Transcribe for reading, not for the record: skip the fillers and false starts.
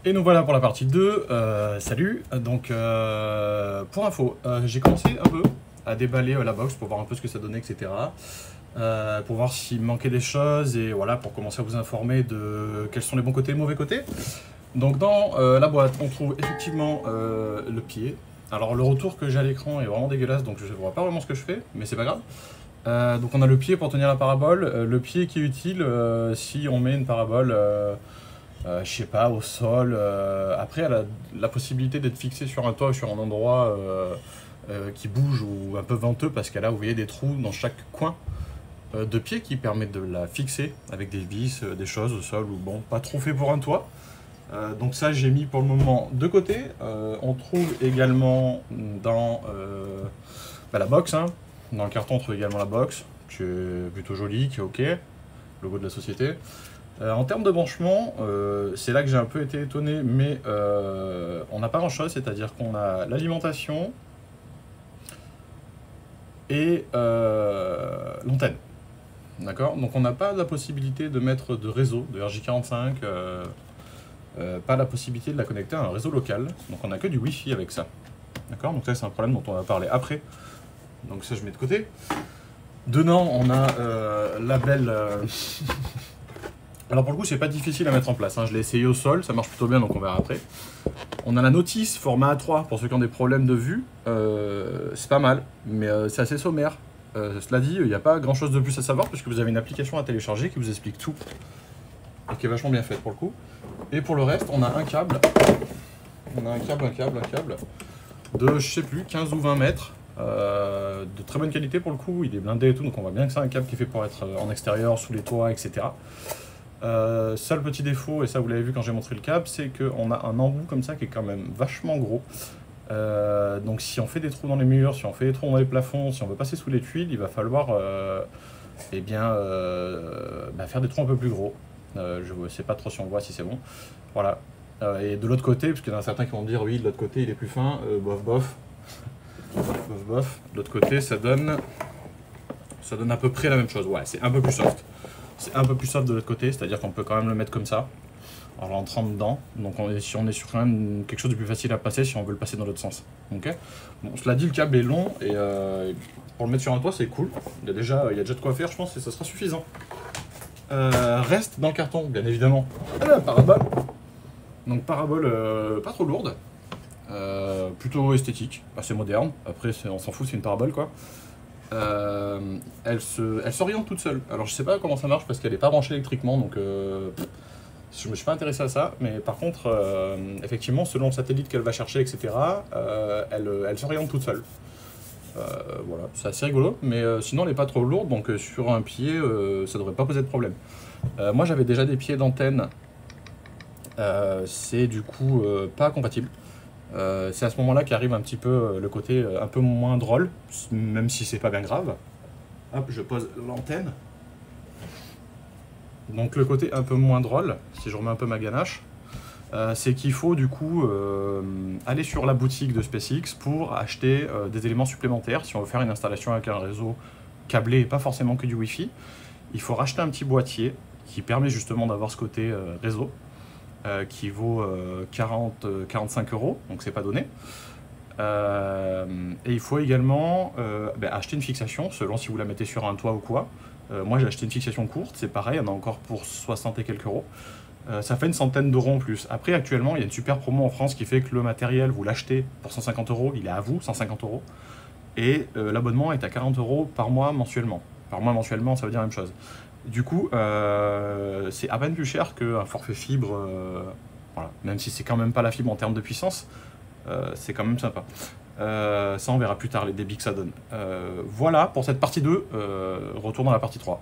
Et nous voilà pour la partie 2. Salut. Donc, pour info, j'ai commencé un peu à déballer la box pour voir un peu ce que ça donnait, etc. Pour voir s'il me manquait des choses et voilà, pour commencer à vous informer de quels sont les bons côtés et les mauvais côtés. Donc, dans la boîte, on trouve effectivement le pied. Alors, le retour que j'ai à l'écran est vraiment dégueulasse, donc je ne vois pas vraiment ce que je fais, mais c'est pas grave. Donc, on a le pied pour tenir la parabole. Le pied qui est utile si on met une parabole. Je sais pas, au sol. Après, elle a la possibilité d'être fixée sur un toit ou sur un endroit qui bouge ou un peu venteux parce qu'elle a, vous voyez, des trous dans chaque coin de pied qui permettent de la fixer avec des vis, des choses au sol ou bon, pas trop fait pour un toit. Donc ça, j'ai mis pour le moment de côté. On trouve également dans la box, hein. Dans le carton, on trouve également la box, qui est plutôt jolie, qui est ok, logo de la société. En termes de branchement, c'est là que j'ai un peu été étonné, mais on n'a pas grand chose, c'est-à-dire qu'on a l'alimentation et l'antenne. D'accord. Donc on n'a pas la possibilité de mettre de réseau, de RJ45, pas la possibilité de la connecter à un réseau local, donc on n'a que du Wi-Fi avec ça. D'accord. Donc ça c'est un problème dont on va parler après, donc ça je mets de côté. Dedans on a la belle... Alors pour le coup, c'est pas difficile à mettre en place, hein. Je l'ai essayé au sol, ça marche plutôt bien, donc on verra après. On a la notice format A3 pour ceux qui ont des problèmes de vue. C'est pas mal, mais c'est assez sommaire. Cela dit, il n'y a pas grand chose de plus à savoir puisque vous avez une application à télécharger qui vous explique tout et qui est vachement bien faite pour le coup. Et pour le reste, on a un câble. On a un câble de, je sais plus, 15 ou 20 mètres. De très bonne qualité pour le coup, il est blindé et tout, donc on voit bien que c'est un câble qui est fait pour être en extérieur, sous les toits, etc. Seul petit défaut, et ça vous l'avez vu quand j'ai montré le câble, c'est qu'on a un embout comme ça qui est quand même vachement gros. Donc si on fait des trous dans les murs, si on fait des trous dans les plafonds, si on veut passer sous les tuiles, il va falloir faire des trous un peu plus gros. Je ne sais pas trop si on voit, si c'est bon. Voilà. Et de l'autre côté, parce qu'il y en a certains qui vont me dire oui, de l'autre côté il est plus fin, bof bof. Bof bof. De l'autre côté ça donne à peu près la même chose. Ouais, c'est un peu plus soft. C'est un peu plus soft de l'autre côté, c'est-à-dire qu'on peut quand même le mettre comme ça, en rentrant dedans. Donc on est sur quand même quelque chose de plus facile à passer si on veut le passer dans l'autre sens. Ok. Bon, cela dit, le câble est long et pour le mettre sur un toit, c'est cool. Il y a déjà de quoi faire, je pense, et ça sera suffisant. Reste dans le carton, bien évidemment, la parabole. Donc parabole pas trop lourde, plutôt esthétique, assez moderne. Après, on s'en fout, c'est une parabole quoi. Elle s'oriente toute seule. Alors je sais pas comment ça marche parce qu'elle n'est pas branchée électriquement, donc je me suis pas intéressé à ça. Mais par contre, effectivement, selon le satellite qu'elle va chercher, etc., elle s'oriente toute seule. Voilà, c'est assez rigolo, mais sinon elle n'est pas trop lourde, donc sur un pied, ça devrait pas poser de problème. Moi j'avais déjà des pieds d'antenne, c'est du coup pas compatible. C'est à ce moment-là qu'arrive un petit peu le côté un peu moins drôle, même si c'est pas bien grave. Hop, je pose l'antenne. Donc le côté un peu moins drôle, si je remets un peu ma ganache, c'est qu'il faut du coup aller sur la boutique de SpaceX pour acheter des éléments supplémentaires. Si on veut faire une installation avec un réseau câblé et pas forcément que du Wi-Fi, il faut racheter un petit boîtier qui permet justement d'avoir ce côté réseau. Qui vaut 45 €, donc c'est pas donné. Et il faut également acheter une fixation, selon si vous la mettez sur un toit ou quoi. Moi j'ai acheté une fixation courte, c'est pareil, il y en a encore pour 60 et quelques euros. Ça fait une centaine d'euros en plus. Après actuellement il y a une super promo en France qui fait que le matériel vous l'achetez pour 150 €, il est à vous, 150 €. Et l'abonnement est à 40 € par mois mensuellement. Par mois mensuellement ça veut dire la même chose. Du coup, c'est à peine plus cher qu'un forfait fibre, voilà. Même si c'est quand même pas la fibre en termes de puissance, c'est quand même sympa. Ça, on verra plus tard les débits que ça donne. Voilà pour cette partie 2, retour dans la partie 3.